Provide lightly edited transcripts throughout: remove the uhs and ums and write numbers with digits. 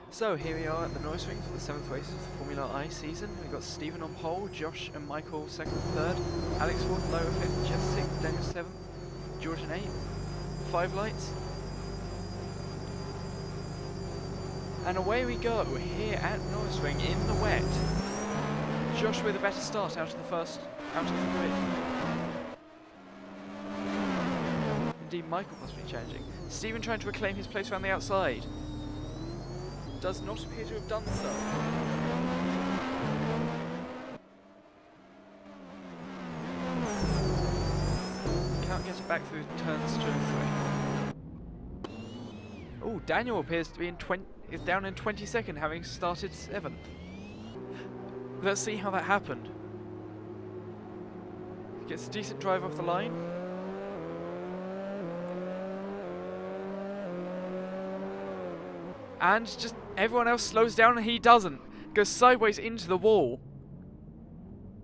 So here we are at the Nürburgring for the 7th race of the Formula I season. We've got Stephen on pole, Josh and Michael 2nd and 3rd, Alex 4th, Lower 5th, Jess 6th, Daniel 7th, George and 8th, 5 lights. And away we go here at Nürburgring in the wet. Josh with a better start out of the grid. Indeed, Michael must be challenging. Stephen trying to reclaim his place around the outside. Does not appear to have done so. Can't get it back through turns 2 and 3. Oh, Daniel appears to be is down in 22nd, having started 7th. Let's see how that happened. Gets a decent drive off the line. And just everyone else slows down and he doesn't. Goes sideways into the wall.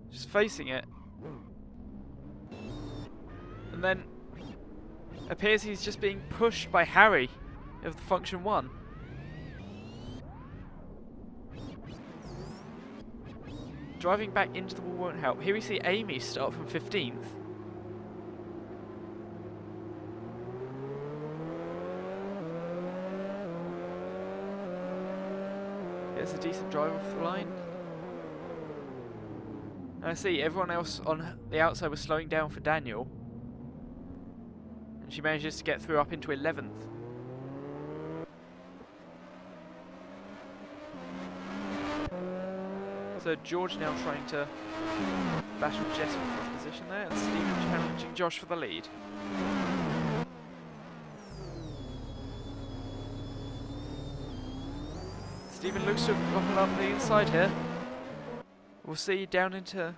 Just facing it. And then appears he's just being pushed by Harry of the Function 1. Driving back into the wall won't help. Here we see Amy start from 15th. It's a decent drive off the line. And I see everyone else on the outside was slowing down for Daniel. And she manages to get through up into 11th. So George now trying to battle Jess for 5th position there, and Stephen challenging Josh for the lead. Stephen looks to have gotten up the inside here. We'll see down into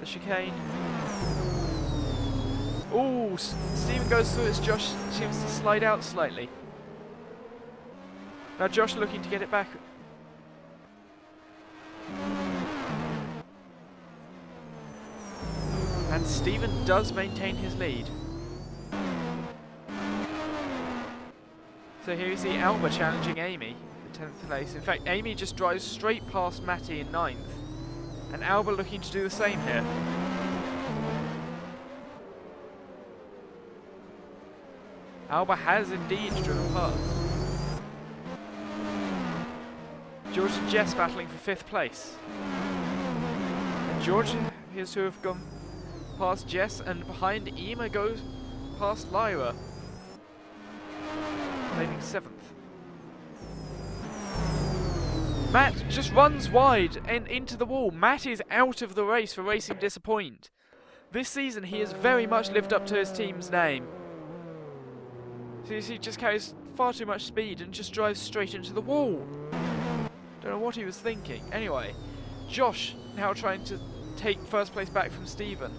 the chicane. Ooh, Stephen goes through as Josh seems to slide out slightly. Now Josh looking to get it back. And Stephen does maintain his lead. So here you see Alba challenging Amy for 10th place. In fact, Amy just drives straight past Matty in 9th. And Alba looking to do the same here. Alba has indeed driven past. George and Jess battling for 5th place. And George appears to have gone past Jess, and behind Ema goes past Lyra, claiming 7th. Matt just runs wide and into the wall. Matt is out of the race for Racing Disappoint. This season he has very much lived up to his team's name. So you see, he just carries far too much speed and just drives straight into the wall. Don't know what he was thinking. Anyway, Josh now trying to take 1st place back from Stephen,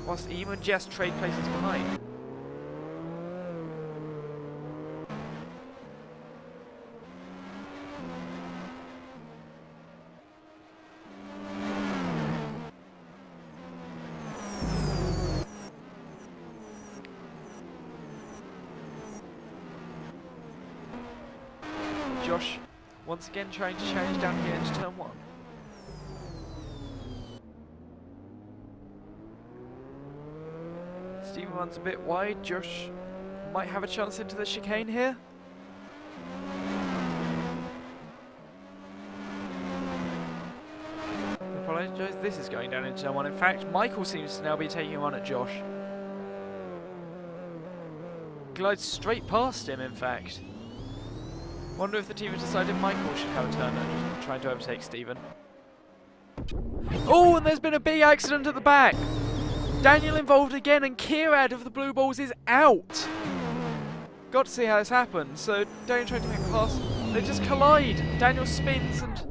whilst Ema and Jess trade places behind. Josh once again trying to challenge down here into turn 1. Stephen runs a bit wide. Josh might have a chance into the chicane here. I apologise, this is going down into turn 1. In fact, Michael seems to now be taking on at Josh. Glides straight past him, in fact. Wonder if the team has decided Michael should have a turn and trying to overtake Stephen. Oh, and there's been a big accident at the back. Daniel involved again, and Kirad of the Blue Balls is out. Got to see how this happened. So Daniel trying to make a pass. They just collide. Daniel spins and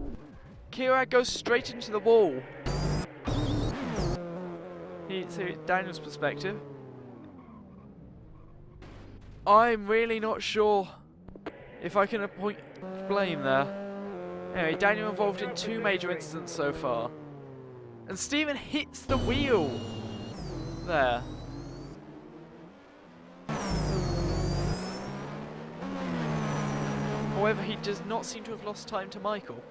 Kirad goes straight into the wall. See Daniel's perspective. I'm really not sure if I can appoint blame there. Anyway, Daniel involved in 2 major incidents so far. And Stephen hits the wheel there. However, he does not seem to have lost time to Michael.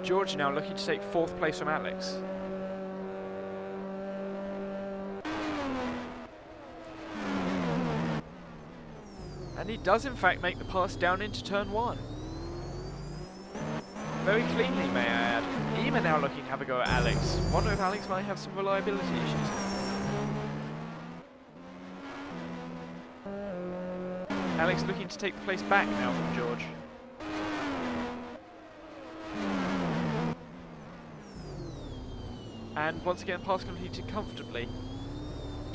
George now looking to take 4th place from Alex. And he does in fact make the pass down into turn 1. Very cleanly, may I add. Ema now looking to have a go at Alex. Wonder if Alex might have some reliability issues. Alex looking to take the place back now from George. And once again, pass completed comfortably.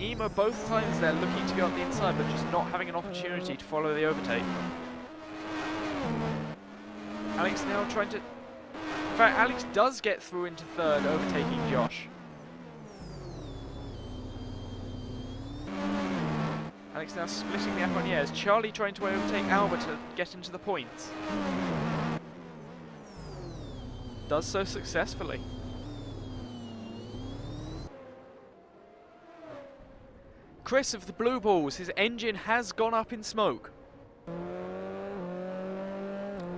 Ema both times there looking to go up the inside, but just not having an opportunity to follow the overtake. Alex now trying to... In fact, Alex does get through into 3rd, overtaking Josh. Alex now splitting the F1 Charlie trying to overtake Albert to get into the points. Does so successfully. Chris of the Blue Balls, his engine has gone up in smoke.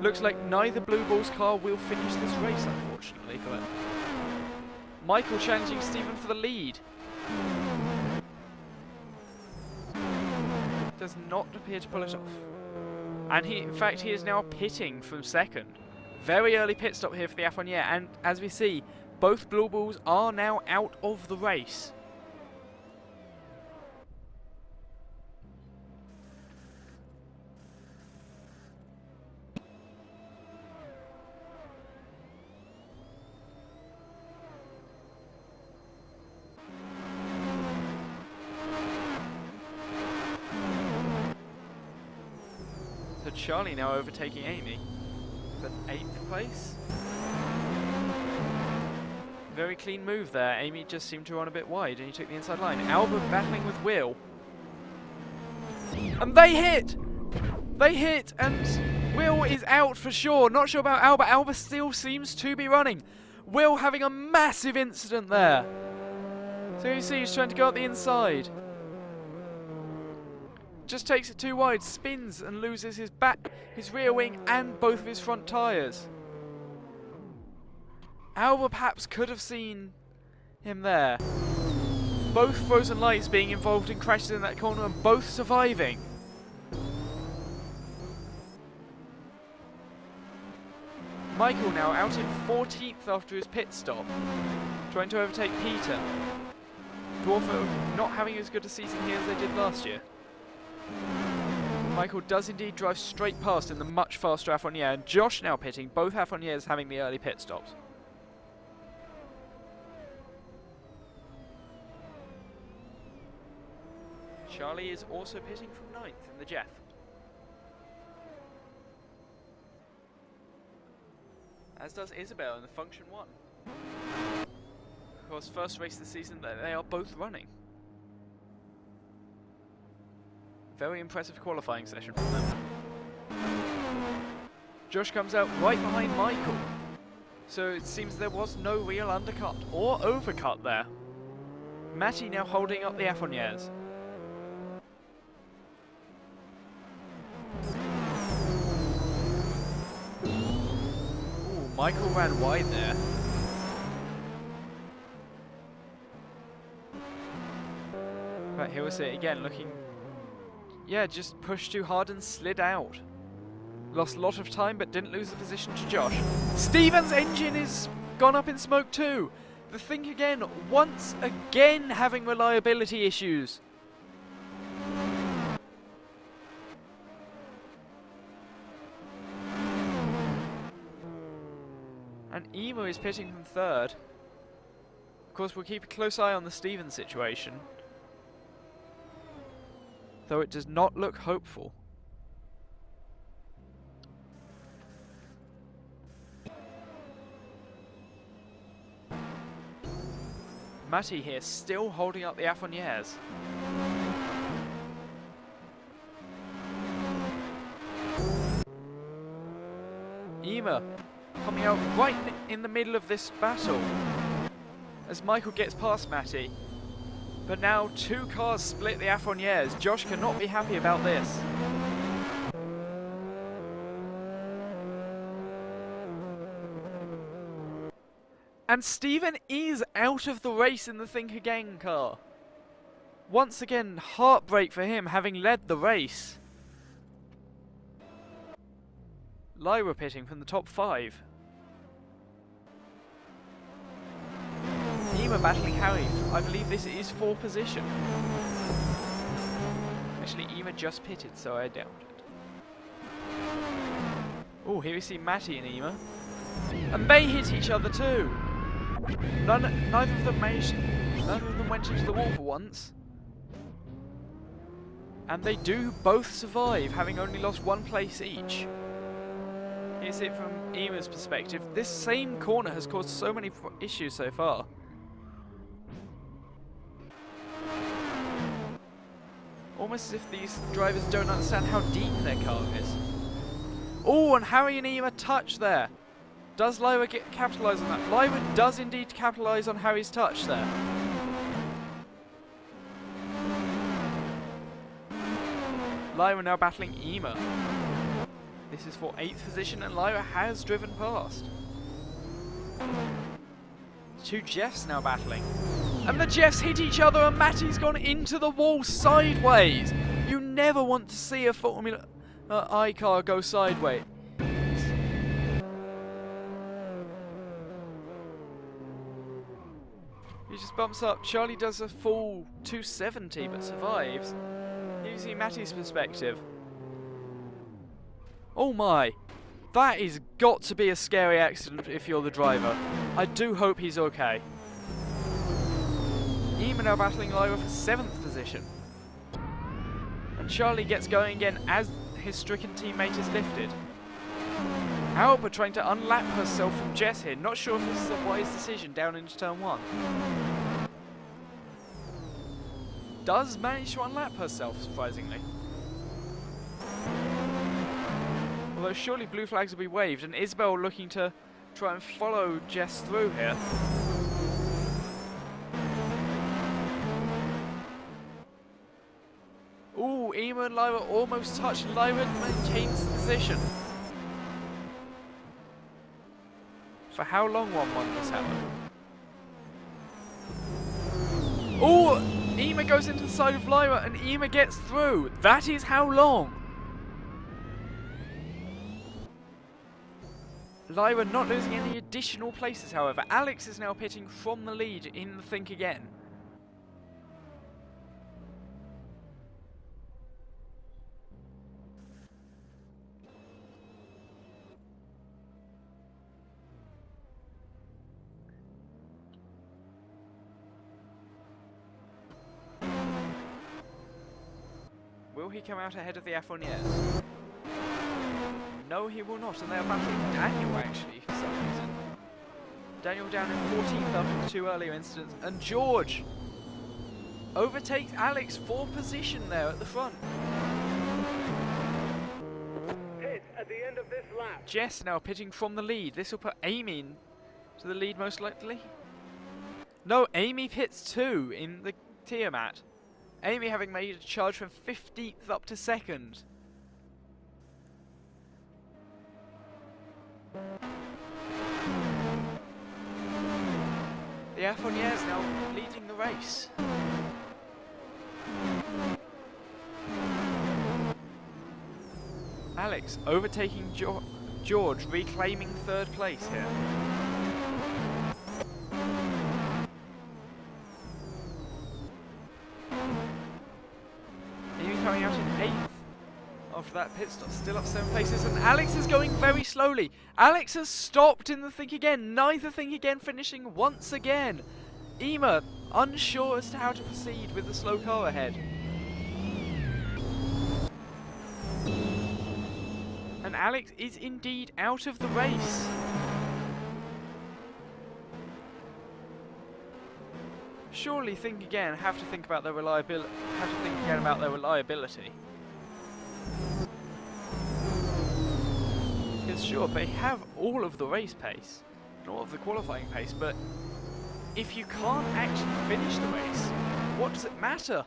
Looks like neither Blue Balls car will finish this race, unfortunately for them. Michael challenging Stephen for the lead. Does not appear to pull it off. And in fact, he is now pitting from 2nd. Very early pit stop here for the F1 and as we see, both Blue Balls are now out of the race. Charlie now overtaking Amy for 8th place. Very clean move there. Amy just seemed to run a bit wide and he took the inside line. Albert battling with Will. And they hit! They hit and Will is out for sure. Not sure about Albert. Albert still seems to be running. Will having a massive incident there. So you see he's trying to go up the inside. Just takes it too wide, spins and loses his back, his rear wing and both of his front tyres. Albert perhaps could have seen him there. Both frozen lights being involved in crashes in that corner and both surviving. Michael now out in 14th after his pit stop, trying to overtake Peter. Dwarfo not having as good a season here as they did last year. Michael does indeed drive straight past in the much faster F1 and Josh now pitting, both F1 having the early pit stops. Charlie is also pitting from 9th in the Jeff. As does Isabel in the Function 1. Of course, first race this season that they are both running. Very impressive qualifying session from them. Josh comes out right behind Michael. So it seems there was no real undercut or overcut there. Matty now holding up the F1 Ooh, Michael ran wide there. Right, here we see it again, looking... Yeah, just pushed too hard and slid out. Lost a lot of time, but didn't lose the position to Josh. Stephen's engine is gone up in smoke too. The thing again, once again having reliability issues. And Emo is pitting from 3rd. Of course, we'll keep a close eye on the Stephen situation, though it does not look hopeful. Matty here still holding up the F1 Ema coming out right in the middle of this battle as Michael gets past Matty. But now 2 cars split the Affronières. Josh cannot be happy about this. And Stephen is out of the race in the Think Again car. Once again, heartbreak for him, having led the race. Lyra pitting from the top 5. Ema battling Harry. I believe this is for position. Actually, Ema just pitted, so I doubt it. Oh, here we see Matty and Ema. And they hit each other too. Neither of them went into the wall for once. And they do both survive, having only lost 1 place each. Here's it from Ema's perspective. This same corner has caused so many issues so far. Almost as if these drivers don't understand how deep their car is. Oh, and Harry and Ema touch there. Does Lyra capitalise on that? Lyra does indeed capitalise on Harry's touch there. Lyra now battling Ema. This is for 8th position and Lyra has driven past. 2 Jeffs now battling. And the Jeffs hit each other and Matty's gone into the wall sideways. You never want to see a Formula I car go sideways. He just bumps up. Charlie does a full 270 but survives. You see Matty's perspective. Oh my. That is got to be a scary accident if you're the driver. I do hope he's okay. Ema now battling Lyra for 7th position. And Charlie gets going again as his stricken teammate is lifted. Alba trying to unlap herself from Jess here. Not sure if this is a wise decision down into turn 1. Does manage to unlap herself, surprisingly. Although surely blue flags will be waved, and Isabel looking to try and follow Jess through here. Ooh, Ema and Lyra almost touched. Lyra maintains the position. For how long won't this happen? Ooh! Ema goes into the side of Lyra and Ema gets through. That is how long. Lyra not losing any additional places, however. Alex is now pitting from the lead in the Think Again. Will he come out ahead of the Affronières? No, he will not, and they are battling Daniel actually for some reason. Daniel down in 14th after the 2 earlier incidents, and George overtakes Alex for position there at the front. Pit at the end of this lap. Jess now pitting from the lead. This will put Amy in to the lead most likely. No, Amy pits 2 in the Tiamat. Amy having made a charge from 15th up to 2nd. The Affronières now leading the race. Alex overtaking George, reclaiming 3rd place here. Coming out in 8th after that pit stop, still up 7 places, and Alex is going very slowly. Alex has stopped in the Think Again, neither Think Again finishing once again. Ema unsure as to how to proceed with the slow car ahead. And Alex is indeed out of the race. Surely Think Again have to think about their reliability. Because sure, they have all of the race pace, and all of the qualifying pace, but if you can't actually finish the race, what does it matter?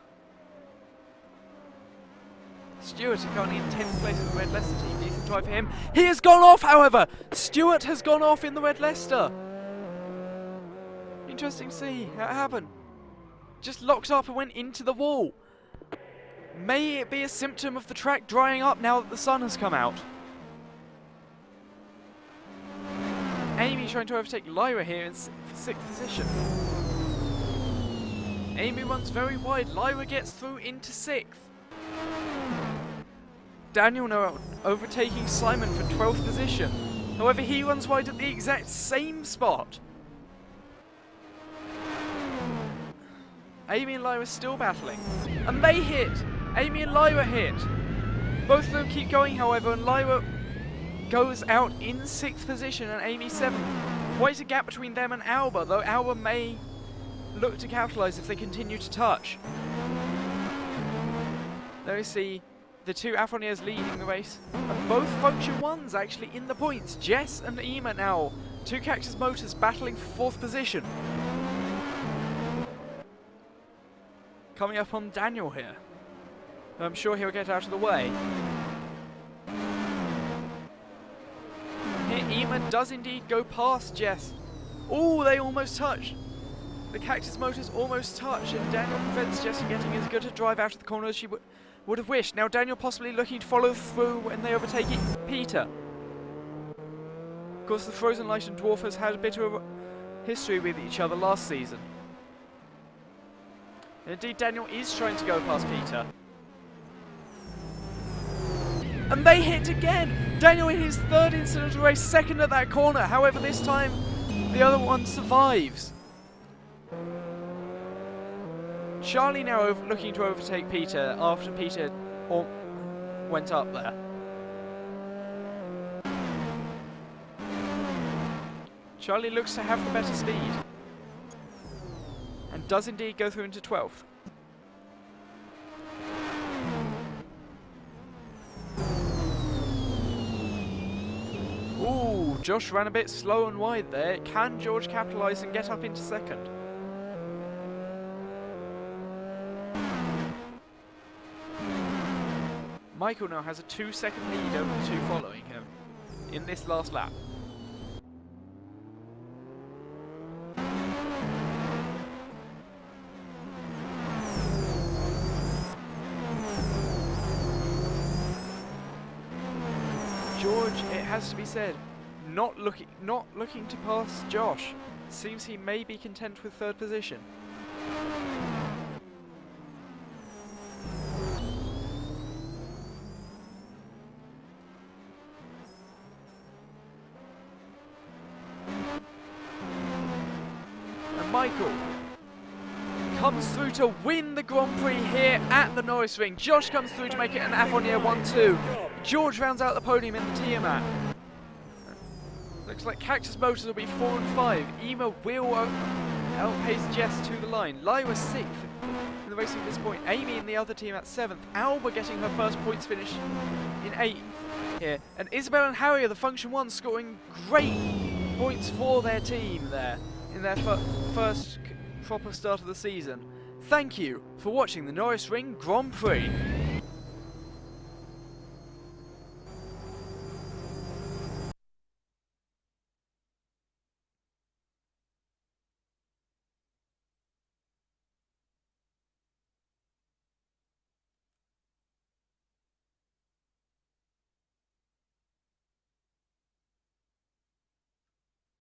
Stewart is currently in 10th place with the Red Leicester team. Decent drive for him. He has gone off, however! Stewart has gone off in the Red Leicester. Interesting to see how it happened. Just locked up and went into the wall. May it be a symptom of the track drying up now that the sun has come out. Amy trying to overtake Lyra here in 6th position. Amy runs very wide. Lyra gets through into 6th. Daniel now overtaking Simon for 12th position. However, he runs wide at the exact same spot. Amy and Lyra still battling. And they hit! Amy and Lyra hit! Both of them keep going, however, and Lyra goes out in 6th position and Amy 7th. Quite a gap between them and Alba, though Alba may look to capitalise if they continue to touch. There we see the two Afroniers leading the race, and both Function 1s actually in the points. Jess and Ema now, two Cactus Motors battling for 4th position. Coming up on Daniel here. I'm sure he'll get out of the way. Here Ema does indeed go past Jess. Oh, they almost touch. The Cactus Motors almost touch, and Daniel prevents Jess from getting as good a drive out of the corner as she would have wished. Now Daniel possibly looking to follow through when they overtake Peter. Of course, the Frozen Light and Dwarfers had a bit of a history with each other last season. And indeed, Daniel is trying to go past Peter. And they hit again! Daniel in his 3rd incident of race, 2nd at that corner. However, this time, the other one survives. Charlie now looking to overtake Peter after Peter went up there. Charlie looks to have the better speed. And does indeed go through into 12th. Ooh, Josh ran a bit slow and wide there. Can George capitalise and get up into 2nd? Michael now has a 2-second lead over the two following him in this last lap. George, it has to be said, not looking to pass Josh. Seems he may be content with 3rd position. And Michael comes through to win the Grand Prix here at the Norris Ring. Josh comes through to make it an Afronier 1-2. George rounds out the podium in the Tiamat. Looks like Cactus Motors will be 4 and 5. Ema will outpace Jess to the line. Lyra 6th in the racing at this point. Amy in the other team at 7th. Alba getting her first points finish in 8th here. And Isabel and Harry are the Function 1 scoring great points for their team there in their first proper start of the season. Thank you for watching the Norris Ring Grand Prix.